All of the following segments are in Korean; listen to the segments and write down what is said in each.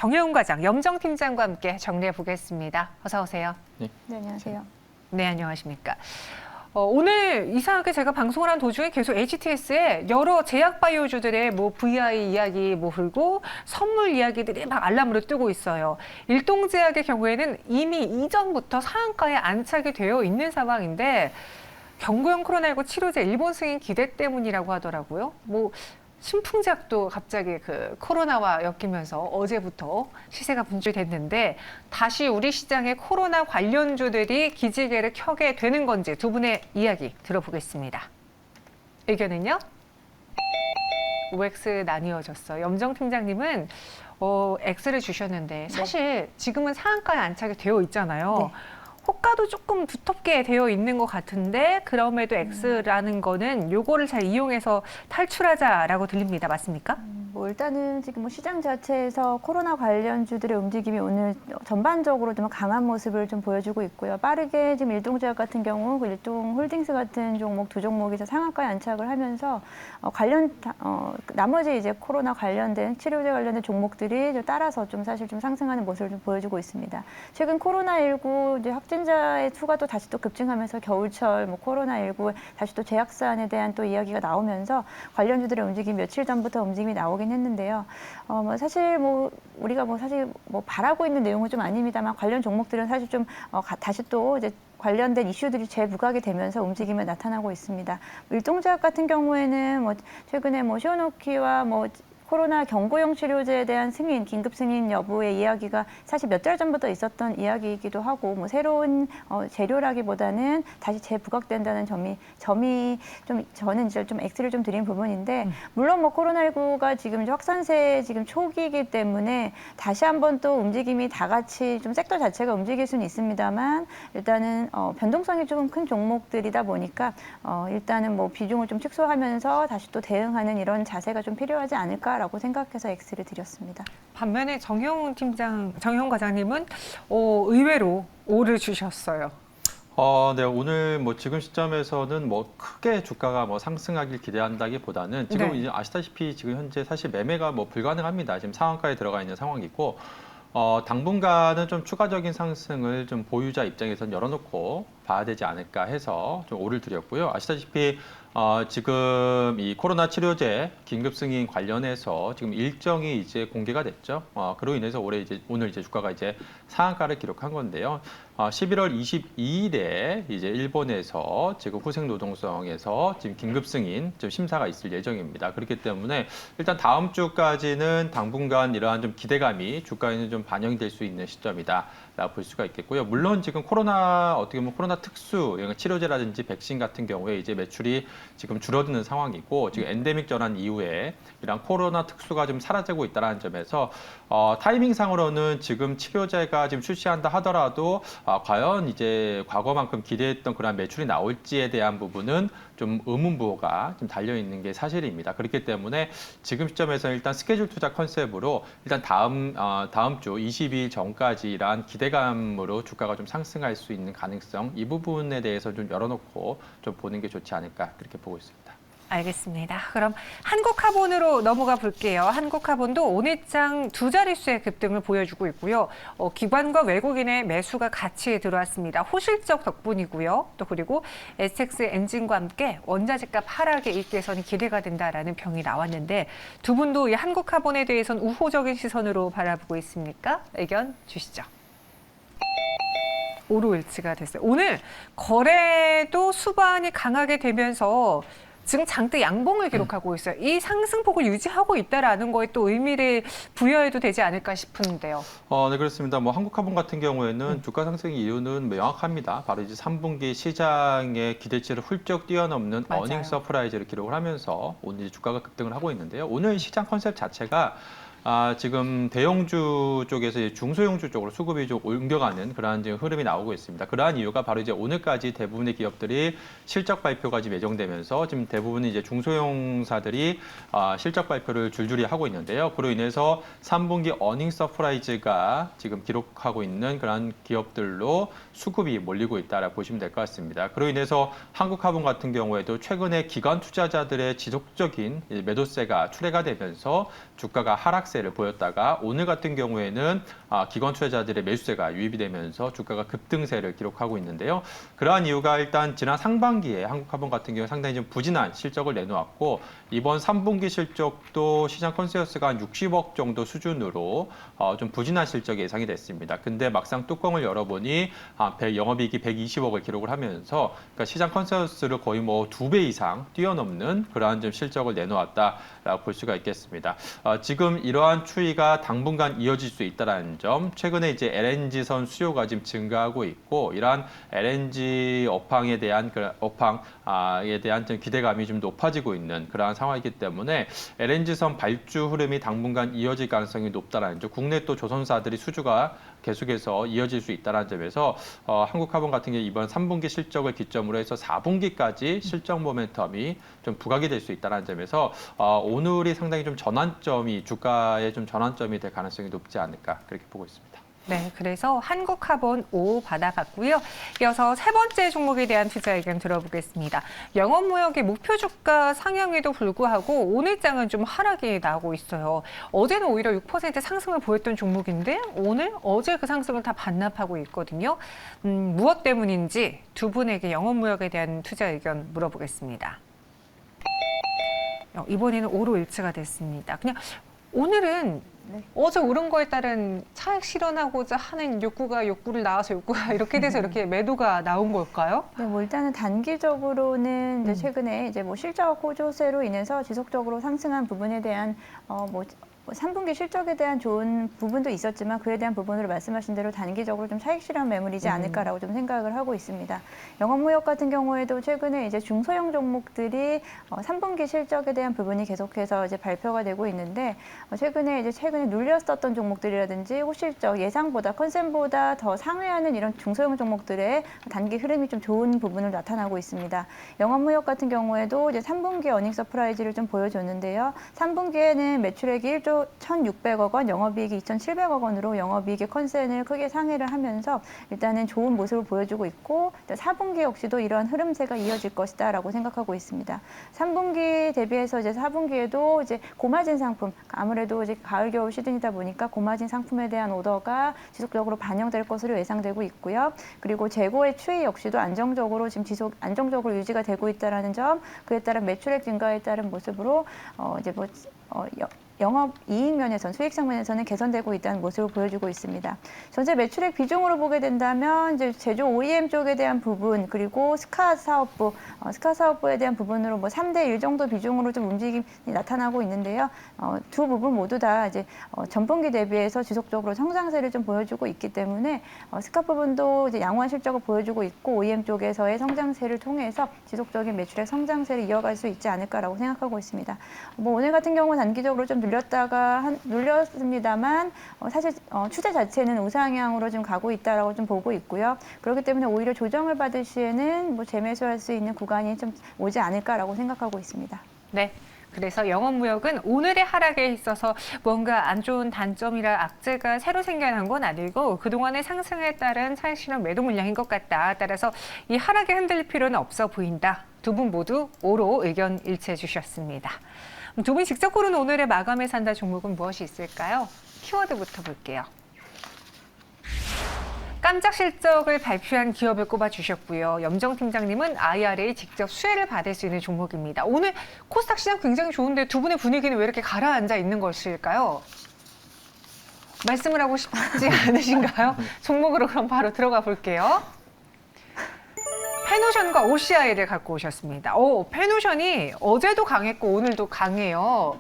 정혜운 과장, 염정팀장과 함께 정리해 보겠습니다. 어서 오세요. 네, 안녕하세요. 네, 안녕하십니까. 오늘 이상하게 제가 방송을 한 도중에 계속 HTS에 여러 제약바이오주들의 VI 이야기 흐르고 선물 이야기들이 막 알람으로 뜨고 있어요. 일동제약의 경우에는 이미 이전부터 상한가에 안착이 되어 있는 상황인데 경구용 코로나19 치료제 일본 승인 기대 때문이라고 하더라고요. 신풍제약도 갑자기 코로나와 엮이면서 어제부터 시세가 분출됐는데 다시 우리 시장의 코로나 관련주들이 기지개를 켜게 되는 건지 두 분의 이야기 들어보겠습니다. 의견은요? OX 나뉘어졌어요. 염정 팀장님은 X를 주셨는데 사실 지금은 상한가에 안착이 되어 있잖아요. 네. 호가도 조금 두텁게 되어 있는 것 같은데 그럼에도 X라는 거는 요거를 잘 이용해서 탈출하자라고 들립니다. 맞습니까? 일단은 지금 시장 자체에서 코로나 관련주들의 움직임이 오늘 전반적으로 좀 강한 모습을 좀 보여주고 있고요. 빠르게 지금 일동제약 같은 경우, 일동홀딩스 같은 종목 두 종목에서 상한가에 안착을 하면서 나머지 이제 코로나 관련된 치료제 관련된 종목들이 좀 따라서 좀 사실 좀 상승하는 모습을 좀 보여주고 있습니다. 최근 코로나19 이제 확진자의 수가 또 다시 또 급증하면서 겨울철 코로나19 다시 또 제약 사안에 대한 또 이야기가 나오면서 관련주들의 움직임 며칠 전부터 움직임이 나오긴 했는데요. 사실 우리가 사실 바라고 있는 내용은 좀 아닙니다만 관련 종목들은 사실 좀 다시 또 이제 관련된 이슈들이 재부각이 되면서 움직임이 나타나고 있습니다. 일동제약 같은 경우에는 최근에 시오노키와 코로나 경구용 치료제에 대한 승인, 긴급 승인 여부의 이야기가 사실 몇 달 전부터 있었던 이야기이기도 하고 새로운 재료라기보다는 다시 재부각된다는 점이 좀 저는 이제 좀 X를 좀 드린 부분인데 물론 코로나19가 지금 확산세 지금 초기이기 때문에 다시 한번 또 움직임이 다 같이 좀 섹터 자체가 움직일 수는 있습니다만 일단은 변동성이 조금 큰 종목들이다 보니까 일단은 비중을 좀 축소하면서 다시 또 대응하는 이런 자세가 좀 필요하지 않을까. 라고 생각해서 X를 드렸습니다. 반면에 정혜운 과장님은 의외로 O를 주셨어요. 네, 오늘 지금 시점에서는 크게 주가가 상승하길 기대한다기보다는 지금 이제 아시다시피 지금 현재 사실 매매가 불가능합니다. 지금 상한가에 들어가 있는 상황이고 당분간은 좀 추가적인 상승을 좀 보유자 입장에서는 열어놓고 봐야 되지 않을까 해서 좀 O를 드렸고요. 아시다시피 지금 이 코로나 치료제 긴급 승인 관련해서 지금 일정이 이제 공개가 됐죠. 그로 인해서 오늘 이제 주가가 이제 상한가를 기록한 건데요. 11월 22일에 이제 일본에서 지금 후생노동성에서 지금 긴급 승인 좀 심사가 있을 예정입니다. 그렇기 때문에 일단 다음 주까지는 당분간 이러한 좀 기대감이 주가에는 좀 반영될 수 있는 시점이다. 볼 수가 있겠고요. 물론 지금 어떻게 보면 코로나 특수 치료제라든지 백신 같은 경우에 이제 매출이 지금 줄어드는 상황이고 지금 엔데믹 전환 이후에 이런 코로나 특수가 좀 사라지고 있다는 점에서 타이밍상으로는 지금 치료제가 지금 출시한다 하더라도 과연 이제 과거만큼 기대했던 그런 매출이 나올지에 대한 부분은 좀 의문부호가 좀 달려 있는 게 사실입니다. 그렇기 때문에 지금 시점에서 일단 스케줄 투자 컨셉으로 일단 다음 주 22일 전까지 이러한 기대감으로 주가가 좀 상승할 수 있는 가능성 이 부분에 대해서 좀 열어놓고 좀 보는 게 좋지 않을까 그렇게 보고 있습니다. 알겠습니다. 그럼 한국화본으로 넘어가 볼게요. 한국화본도 오늘장 두 자릿수의 급등을 보여주고 있고요. 기관과 외국인의 매수가 같이 들어왔습니다. 호실적 덕분이고요. 또 그리고 SX 엔진과 함께 원자재값 하락의 일개선이 기대가 된다라는 평이 나왔는데 두 분도 이 한국화본에 대해서는 우호적인 시선으로 바라보고 있습니까? 의견 주시죠. 오로 일치가 됐어요. 오늘 거래도 수반이 강하게 되면서 지금 장대 양봉을 기록하고 있어요. 이 상승폭을 유지하고 있다라는 거에 또 의미를 부여해도 되지 않을까 싶은데요. 네, 그렇습니다. 한국화본 같은 경우에는 주가 상승의 이유는 명확합니다. 바로 이제 3분기 시장의 기대치를 훌쩍 뛰어넘는 맞아요. 어닝 서프라이즈를 기록을 하면서 오늘 이제 주가가 급등을 하고 있는데요. 오늘 시장 컨셉 자체가 지금 대형주 쪽에서 이제 중소형주 쪽으로 수급이 좀 옮겨가는 그러한 지금 흐름이 나오고 있습니다. 그러한 이유가 바로 이제 오늘까지 대부분의 기업들이 실적 발표가 지금 예정되면서 지금 대부분의 이제 중소형사들이 실적 발표를 줄줄이 하고 있는데요. 그로 인해서 3분기 어닝 서프라이즈가 지금 기록하고 있는 그러한 기업들로 수급이 몰리고 있다라고 보시면 될 것 같습니다. 그로 인해서 한국화본 같은 경우에도 최근에 기관 투자자들의 지속적인 매도세가 출회가 되면서 주가가 하락 하락세를 보였다가 오늘 같은 경우에는 기관 투자자들의 매수세가 유입이 되면서 주가가 급등세를 기록하고 있는데요. 그러한 이유가 일단 지난 상반기에 한국화본 같은 경우 상당히 좀 부진한 실적을 내놓았고 이번 3분기 실적도 시장 컨센서스가 한 60억 정도 수준으로 좀 부진한 실적이 예상이 됐습니다. 근데 막상 뚜껑을 열어보니 영업이익이 120억을 기록을 하면서 그러니까 시장 컨센서스를 거의 뭐 2배 이상 뛰어넘는 그러한 좀 실적을 내놓았다라고 볼 수가 있겠습니다. 지금 이러한 추이가 당분간 이어질 수 있다는 점, 최근에 이제 LNG선 수요가 지금 증가하고 있고 이러한 LNG 업황에 대한 좀 기대감이 좀 높아지고 있는 그러한 상황이기 때문에 LNG선 발주 흐름이 당분간 이어질 가능성이 높다는 점, 국내 또 조선사들이 수주가 계속해서 이어질 수 있다는 점에서 한국화본 같은 경우 이번 3분기 실적을 기점으로 해서 4분기까지 실적 모멘텀이 좀 부각이 될 수 있다는 점에서 오늘이 상당히 좀 주가의 좀 전환점이 될 가능성이 높지 않을까 그렇게 보고 있습니다. 네, 그래서 한국화본 5 받아봤고요. 이어서 세 번째 종목에 대한 투자 의견 들어보겠습니다. 영업무역의 목표 주가 상향에도 불구하고 오늘 장은 좀 하락이 나오고 있어요. 어제는 오히려 6% 상승을 보였던 종목인데 오늘 어제 그 상승을 다 반납하고 있거든요. 무엇 때문인지 두 분에게 영업무역에 대한 투자 의견 물어보겠습니다. 이번에는 5로 일치가 됐습니다. 그냥 오늘은 어제 오른 거에 따른 차익 실현하고자 하는 욕구를 낳아서 욕구가 이렇게 돼서 이렇게 매도가 나온 걸까요? 네, 뭐 일단은 단기적으로는 이제 최근에 이제 뭐 실적 호조세로 인해서 지속적으로 상승한 부분에 대한 뭐 3분기 실적에 대한 좋은 부분도 있었지만 그에 대한 부분으로 말씀하신 대로 단기적으로 좀 차익 실현 매물이지 않을까라고 좀 생각을 하고 있습니다. 영업무역 같은 경우에도 최근에 이제 중소형 종목들이 3분기 실적에 대한 부분이 계속해서 이제 발표가 되고 있는데 최근에 눌렸었던 종목들이라든지 호실적 예상보다 컨센보다 더 상회하는 이런 중소형 종목들의 단기 흐름이 좀 좋은 부분을 나타나고 있습니다. 영업무역 같은 경우에도 이제 3분기 어닝 서프라이즈를 좀 보여줬는데요. 3분기에는 매출액이 1조 1,600억 원, 영업이익이 2,700억 원으로 영업이익의 컨센을 크게 상회를 하면서 일단은 좋은 모습을 보여주고 있고 4분기 역시도 이러한 흐름세가 이어질 것이다라고 생각하고 있습니다. 3분기 대비해서 이제 4분기에도 이제 고마진 상품, 아무래도 이제 가을 겨울 시즌이다 보니까 고마진 상품에 대한 오더가 지속적으로 반영될 것으로 예상되고 있고요. 그리고 재고의 추이 역시도 안정적으로 안정적으로 유지가 되고 있다라는 점, 그에 따른 매출액 증가에 따른 모습으로 영업 이익 면에서는 수익 측면에서는 개선되고 있다는 모습을 보여주고 있습니다. 전체 매출액 비중으로 보게 된다면 이제 제조 OEM 쪽에 대한 부분 그리고 스카 사업부에 대한 부분으로 뭐 3대1 정도 비중으로 좀 움직임이 나타나고 있는데요. 두 부분 모두 다 이제 전분기 대비해서 지속적으로 성장세를 좀 보여주고 있기 때문에 스카 부분도 이제 양호한 실적을 보여주고 있고 OEM 쪽에서의 성장세를 통해서 지속적인 매출액 성장세를 이어갈 수 있지 않을까라고 생각하고 있습니다. 뭐 오늘 같은 경우 단기적으로 좀 눌렸습니다만 사실 추세 자체는 우상향으로 좀 가고 있다라고 좀 보고 있고요. 그렇기 때문에 오히려 조정을 받을 시에는 뭐 재매수할 수 있는 구간이 좀 오지 않을까라고 생각하고 있습니다. 네. 그래서 영업무역은 오늘의 하락에 있어서 뭔가 안 좋은 단점이라 악재가 새로 생겨난 건 아니고 그동안의 상승에 따른 차익 실현 매도 물량인 것 같다. 따라서 이 하락에 흔들릴 필요는 없어 보인다. 두 분 모두 5로 의견 일치해 주셨습니다. 두 분 직접 고른 오늘의 마감에 산다 종목은 무엇이 있을까요? 키워드부터 볼게요. 깜짝 실적을 발표한 기업을 꼽아주셨고요. 염정 팀장님은 IRA 직접 수혜를 받을 수 있는 종목입니다. 오늘 코스닥 시장 굉장히 좋은데 두 분의 분위기는 왜 이렇게 가라앉아 있는 것일까요? 말씀을 하고 싶지 않으신가요? 종목으로 그럼 바로 들어가 볼게요. 페노션과 OCI를 갖고 오셨습니다. 페노션이 어제도 강했고 오늘도 강해요.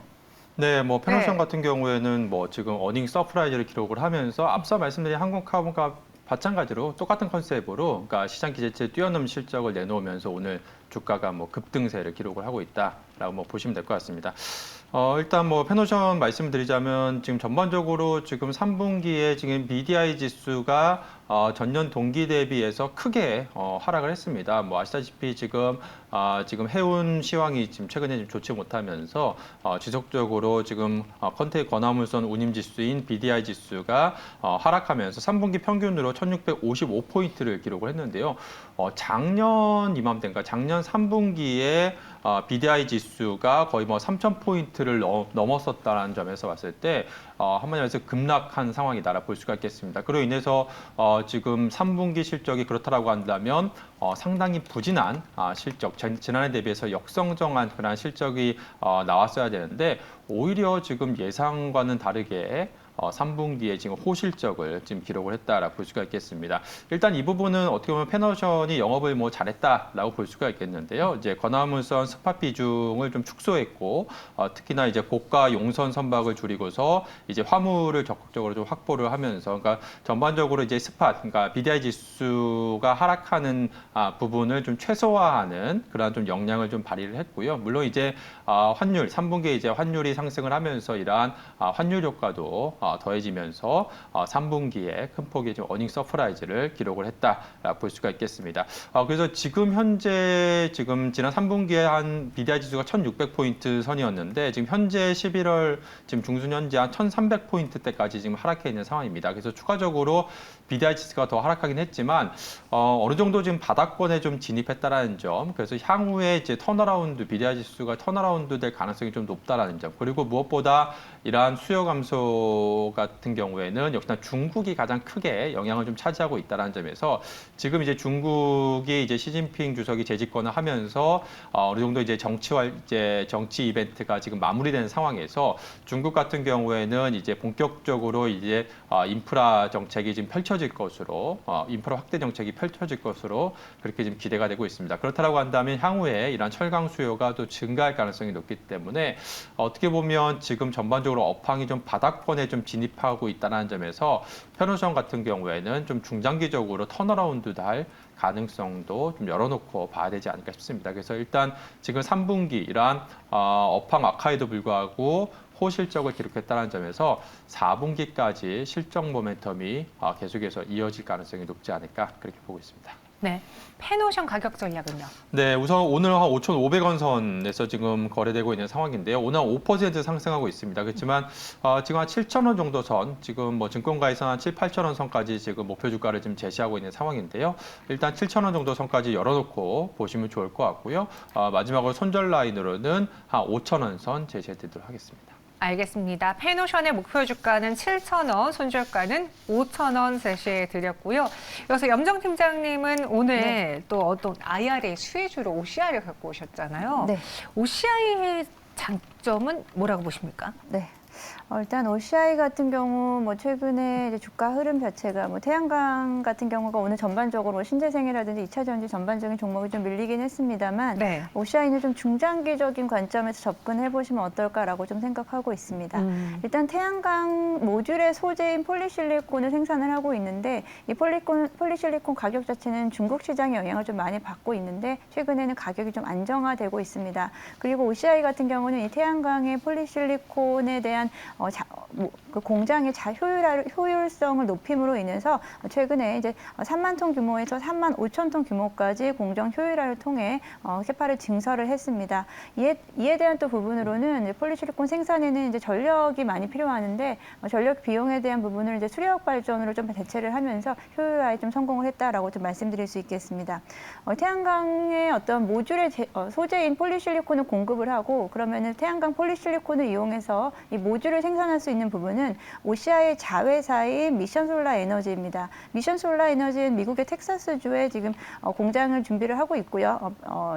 네, 뭐 페노션 네. 같은 경우에는 뭐 지금 어닝 서프라이즈를 기록을 하면서 앞서 말씀드린 한국화본과 마찬가지로 똑같은 컨셉으로 그러니까 시장 기대치를 뛰어넘는 실적을 내놓으면서 오늘 주가가 뭐 급등세를 기록을 하고 있다라고 뭐 보시면 될 것 같습니다. 일단 뭐 페노션 말씀드리자면 지금 전반적으로 지금 3분기에 지금 BDI 지수가 전년 동기 대비해서 크게 하락을 했습니다. 뭐 아시다시피 지금 해운 시황이 지금 최근에 좀 좋지 못하면서 지속적으로 지금 컨테이 관화물선 운임 지수인 BDI 지수가 하락하면서 3분기 평균으로 1,655포인트를 기록을 했는데요. 작년 이맘때인가 작년 지난 3분기에 BDI 지수가 거의 뭐 3,000포인트를 넘었었다는 점에서 봤을 때 한마디로 해서 급락한 상황이다라고 볼 수가 있겠습니다. 그로 인해서 지금 3분기 실적이 그렇다라고 한다면 상당히 부진한 실적, 지난해 대비해서 역성장한 그런 실적이 나왔어야 되는데 오히려 지금 예상과는 다르게 3분기에 지금 호실적을 지금 기록을 했다라고 볼 수가 있겠습니다. 일단 이 부분은 어떻게 보면 페너션이 영업을 뭐 잘했다라고 볼 수가 있겠는데요. 이제 건화물선 스팟 비중을 좀 축소했고 특히나 이제 고가 용선 선박을 줄이고서 이제 화물을 적극적으로 좀 확보를 하면서 그러니까 전반적으로 이제 스팟, 그러니까 BDI 지수가 하락하는 부분을 좀 최소화하는 그런 좀 역량을 좀 발휘를 했고요. 물론 이제 환율 3분기에 이제 환율이 상승을 하면서 이러한 환율 효과도 더해지면서 3분기에 큰 폭의 좀 어닝 서프라이즈를 기록을 했다라고 볼 수가 있겠습니다. 그래서 지금 현재 지금 지난 3분기에 한 BDI 지수가 1,600포인트 선이었는데 지금 현재 11월 지금 중순 현재 한 1,300포인트대까지 지금 하락해 있는 상황입니다. 그래서 추가적으로 BDI 지수가 더 하락하긴 했지만 어느 정도 지금 바닥권에 좀 진입했다라는 점, 그래서 향후에 이제 턴어라운드 BDI 지수가 턴어라운드 될 가능성이 좀 높다라는 점, 그리고 무엇보다 이러한 수요 감소 같은 경우에는 역시나 중국이 가장 크게 영향을 좀 차지하고 있다는 점에서 지금 이제 중국이 이제 시진핑 주석이 재집권을 하면서 어느 정도 이제 정치 이벤트가 지금 마무리되는 상황에서 중국 같은 경우에는 이제 본격적으로 이제 인프라 정책이 지금 펼쳐질 것으로 인프라 확대 정책이 펼쳐질 것으로 그렇게 지금 기대가 되고 있습니다. 그렇다고 한다면 향후에 이런 철강 수요가 또 증가할 가능성이 높기 때문에 어떻게 보면 지금 전반적으로 업황이 좀 바닥권에 좀 진입하고 있다는 점에서 페너션 같은 경우에는 좀 중장기적으로 턴어라운드 할 가능성도 좀 열어놓고 봐야 되지 않을까 싶습니다. 그래서 일단 지금 3분기 이러한 업황 악화에도 불구하고 호실적을 기록했다는 점에서 4분기까지 실적 모멘텀이 계속해서 이어질 가능성이 높지 않을까 그렇게 보고 있습니다. 네, 페노션 가격 전략은요? 네, 우선 오늘 한 5,500원 선에서 지금 거래되고 있는 상황인데요. 오늘 한 5% 상승하고 있습니다. 그렇지만 지금 한 7,000원 정도 선, 지금 뭐 증권가에서 한 7, 8,000원 선까지 지금 목표 주가를 지금 제시하고 있는 상황인데요. 일단 7,000원 정도 선까지 열어놓고 보시면 좋을 것 같고요. 마지막으로 손절 라인으로는 한 5,000원 선 제시해드리도록 하겠습니다. 알겠습니다. 페노션의 목표 주가는 7,000원, 손절가는 5,000원 제시해 드렸고요. 여기서 염정 팀장님은 오늘 또 어떤 IRA 수혜주로 OCI를 갖고 오셨잖아요. 네. OCI의 장점은 뭐라고 보십니까? 네. 일단 OCI 같은 경우 뭐 최근에 이제 주가 흐름 자체가 뭐 태양광 같은 경우가 오늘 전반적으로 신재생이라든지 2차 전지 전반적인 종목이 좀 밀리긴 했습니다만 네. OCI는 좀 중장기적인 관점에서 접근해 보시면 어떨까라고 좀 생각하고 있습니다. 일단 태양광 모듈의 소재인 폴리실리콘을 생산을 하고 있는데 이 폴리실리콘 가격 자체는 중국 시장의 영향을 좀 많이 받고 있는데 최근에는 가격이 좀 안정화되고 있습니다. 그리고 OCI 같은 경우는 이 태양광의 폴리실리콘에 대한 그 공장의 효율성을 높임으로 인해서 최근에 이제 3만 톤 규모에서 3만 5천 톤 규모까지 공정 효율화를 통해 캐파를 증설을 했습니다. 이에 대한 또 부분으로는 이제 폴리실리콘 생산에는 이제 전력이 많이 필요하는데 전력 비용에 대한 부분을 이제 수력 발전으로 좀 대체를 하면서 효율화에 좀 성공을 했다라고 좀 말씀드릴 수 있겠습니다. 태양광의 어떤 모듈의 소재인 폴리실리콘을 공급을 하고 그러면은 태양광 폴리실리콘을 이용해서 이 모듈을 생산할 수 있는 부분은 OCI의 자회사인 미션 솔라 에너지입니다. 미션 솔라 에너지는 미국의 텍사스주에 지금 공장을 준비를 하고 있고요.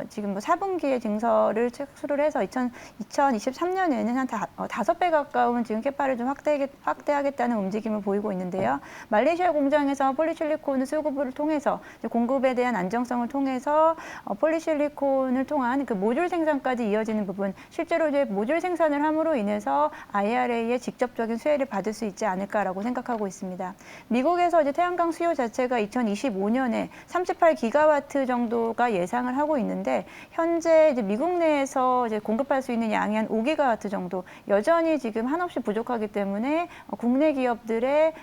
지금 뭐 4분기에 증설을 착수를 해서 2023년에는 한 5배 가까운 지금 캐파를 좀 확대하겠다는 움직임을 보이고 있는데요. 말레이시아 공장에서 폴리실리콘을 수급을 통해서 공급에 대한 안정성을 통해서 폴리실리콘을 통한 그 모듈 생산까지 이어지는 부분, 실제로 이제 모듈 생산을 함으로 인해서 IRA의 직접적인 수혜를 받을 수 있지 않을까라고 생각하고 있습니다. 미국에서 이제 태양광 수요 자체가 2025년에 38기가와트 정도가 예상을 하고 있는데 현재 이제 미국 내에서 이제 공급할 수 있는 양이 한 5기가와트 정도, 여전히 지금 한없이 부족하기 때문에 국내 기업들의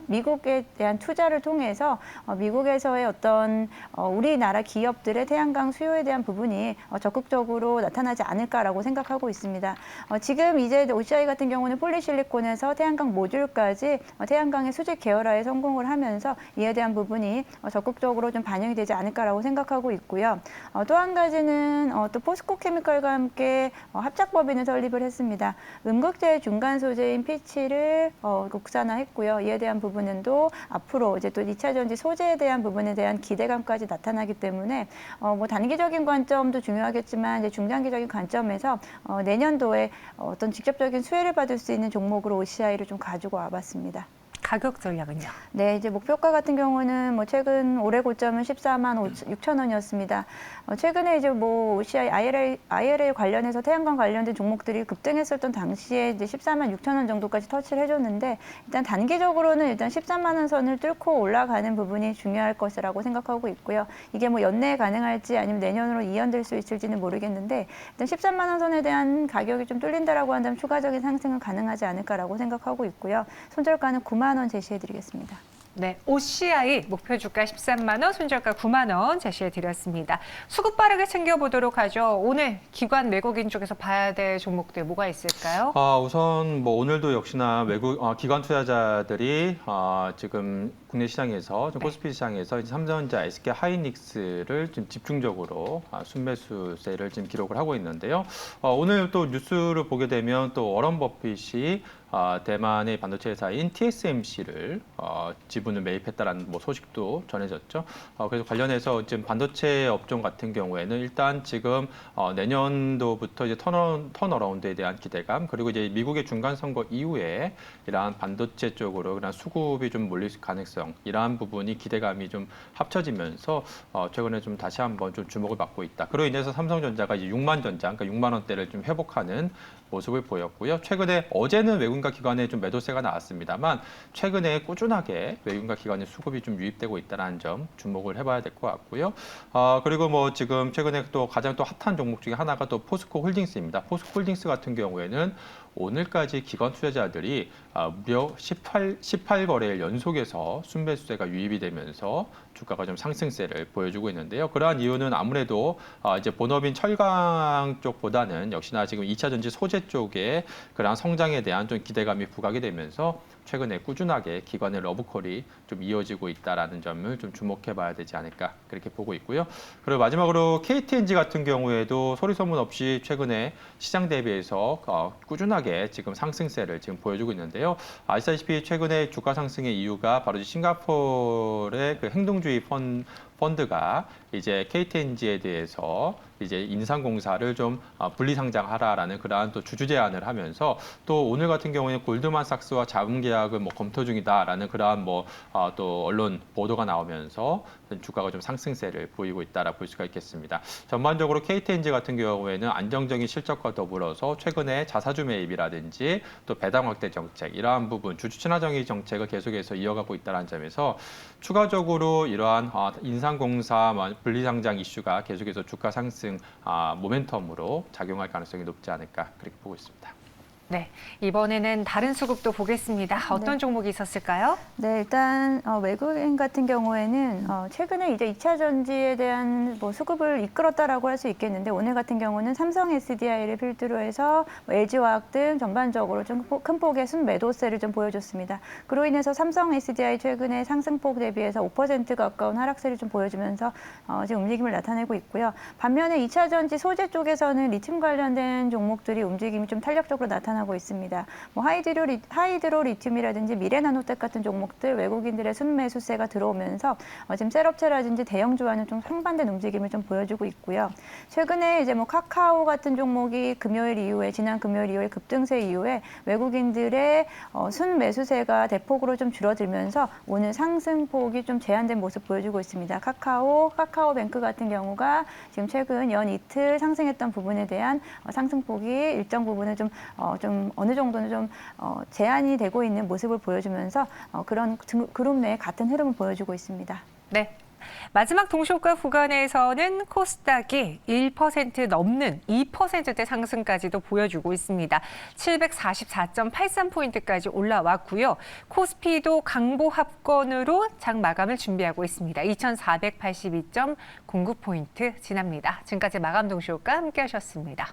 미국에 대한 투자를 통해서 미국에서의 어떤 우리나라 기업들의 태양광 수요에 대한 부분이 적극적으로 나타나지 않을까라고 생각하고 있습니다. 지금 이제 OCI 같은 경우는 폴리실리콘에서 태양광 모듈까지 태양광의 수직 계열화에 성공을 하면서 이에 대한 부분이 적극적으로 좀 반영이 되지 않을까라고 생각하고 있고요. 또 한 가지는 또 포스코 케미컬과 함께 합작법인을 설립을 했습니다. 음극재의 중간 소재인 피치를 국산화했고요. 이에 대한 부분은 또 앞으로 이제 또 2차 전지 소재에 대한 부분에 대한 기대감까지 나타나기 때문에 뭐 단기적인 관점도 중요하겠지만 이제 중장기적인 관점에서 내년도에 어떤 직접적인 수혜를 받을 수 있는 종목으로 OCI를 좀 가지고 와봤습니다. 가격 전략은요? 네, 이제 목표가 같은 경우는 뭐 최근 올해 고점은 14만 6천 원이었습니다. 최근에 이제 뭐 OCI, IRA 관련해서 태양광 관련된 종목들이 급등했었던 당시에 이제 14만 6천 원 정도까지 터치를 해줬는데 일단 단기적으로는 일단 13만 원 선을 뚫고 올라가는 부분이 중요할 것이라고 생각하고 있고요. 이게 뭐 연내에 가능할지 아니면 내년으로 이연될 수 있을지는 모르겠는데 일단 13만 원 선에 대한 가격이 좀 뚫린다라고 한다면 추가적인 상승은 가능하지 않을까라고 생각하고 있고요. 손절가는 9만 원 제시해드리겠습니다. 네, OCI 목표 주가 13만 원, 손절가 9만 원 제시해 드렸습니다. 수급 빠르게 챙겨보도록 하죠. 오늘 기관 외국인 쪽에서 봐야 될 종목들 뭐가 있을까요? 우선 뭐 오늘도 역시나 기관 투자자들이 지금 국내 시장에서 코스피 시장에서 이제 삼성전자, SK 하이닉스를 좀 집중적으로 순매수세를 지금 기록을 하고 있는데요. 오늘 또 뉴스를 보게 되면 또 워런 버핏이 대만의 반도체 회사인 TSMC를 지분을 매입했다라는 뭐 소식도 전해졌죠. 그래서 관련해서 지금 반도체 업종 같은 경우에는 일단 지금 내년도부터 이제 턴어라운드에 대한 기대감, 그리고 이제 미국의 중간 선거 이후에 이러한 반도체 쪽으로 그런 수급이 좀 몰릴 가능성, 이러한 부분이 기대감이 좀 합쳐지면서 최근에 좀 다시 한번 좀 주목을 받고 있다. 그로 인해서 삼성전자가 이제 6만 전장, 그러니까 6만 원대를 좀 회복하는 모습을 보였고요. 최근에 어제는 외국인과 기관의 좀 매도세가 나왔습니다만 최근에 꾸준하게 외국인과 기관의 수급이 좀 유입되고 있다는 점 주목을 해봐야 될 것 같고요. 그리고 뭐 지금 최근에 또 가장 또 핫한 종목 중에 하나가 또 포스코 홀딩스입니다. 포스코 홀딩스 같은 경우에는 오늘까지 기관 투자자들이 무려 18거래일 연속해서 순매수세가 유입이 되면서 주가가 좀 상승세를 보여주고 있는데요. 그러한 이유는 아무래도 이제 본업인 철강 쪽보다는 역시나 지금 2차 전지 소재 쪽에 그러한 성장에 대한 좀 기대감이 부각이 되면서 최근에 꾸준하게 기관의 러브콜이 좀 이어지고 있다라는 점을 좀 주목해봐야 되지 않을까 그렇게 보고 있고요. 그리고 마지막으로 KTNG 같은 경우에도 소리 소문 없이 최근에 시장 대비해서 꾸준하게 지금 상승세를 지금 보여주고 있는데요. 아시다시피 최근에 주가 상승의 이유가 바로 싱가포르의 그 행동주의 펀드가 이제 KTNG에 대해서 이제 인상공사를 좀 분리 상장하라라는 그러한 또 주주 제안을 하면서 또 오늘 같은 경우에는 골드만삭스와 자금 계약을 뭐 검토 중이다라는 그러한 뭐 또 언론 보도가 나오면서 주가가 좀 상승세를 보이고 있다라 볼 수가 있겠습니다. 전반적으로 KTNG 같은 경우에는 안정적인 실적과 더불어서 최근에 자사주 매입이라든지 또 배당 확대 정책 이러한 부분 주주 친화 정의 정책을 계속해서 이어가고 있다는 점에서 추가적으로 이러한 인상공사 분리상장 이슈가 계속해서 주가 상승 모멘텀으로 작용할 가능성이 높지 않을까 그렇게 보고 있습니다. 네, 이번에는 다른 수급도 보겠습니다. 어떤 종목이 있었을까요? 네, 일단 외국인 같은 경우에는 최근에 이제 2차 전지에 대한 뭐 수급을 이끌었다라고 할 수 있겠는데 오늘 같은 경우는 삼성 SDI를 필두로 해서 LG화학 등 전반적으로 좀 큰 폭의 순매도세를 좀 보여줬습니다. 그로 인해서 삼성 SDI 최근에 상승폭 대비해서 5% 가까운 하락세를 좀 보여주면서 지금 움직임을 나타내고 있고요. 반면에 2차 전지 소재 쪽에서는 리튬 관련된 종목들이 움직임이 좀 탄력적으로 나타나고 있습니다. 뭐 하이드로 리튬이라든지 미래나노텍 같은 종목들 외국인들의 순매수세가 들어오면서 지금 셀업체라든지 대형주와는 좀 상반된 움직임을 좀 보여주고 있고요. 최근에 이제 뭐 카카오 같은 종목이 지난 금요일 이후에 급등세 이후에 외국인들의 순매수세가 대폭으로 좀 줄어들면서 오늘 상승폭이 좀 제한된 모습 보여주고 있습니다. 카카오뱅크 같은 경우가 지금 최근 연 이틀 상승했던 부분에 대한 상승폭이 일정 부분은 좀 어느 정도는 좀 제한이 되고 있는 모습을 보여주면서 그런 그룹 내에 같은 흐름을 보여주고 있습니다. 네. 마지막 동시효과 구간에서는 코스닥이 1% 넘는 2%대 상승까지도 보여주고 있습니다. 744.83포인트까지 올라왔고요. 코스피도 강보합권으로 장 마감을 준비하고 있습니다. 2482.09포인트 지납니다. 지금까지 마감 동시효과 함께 하셨습니다.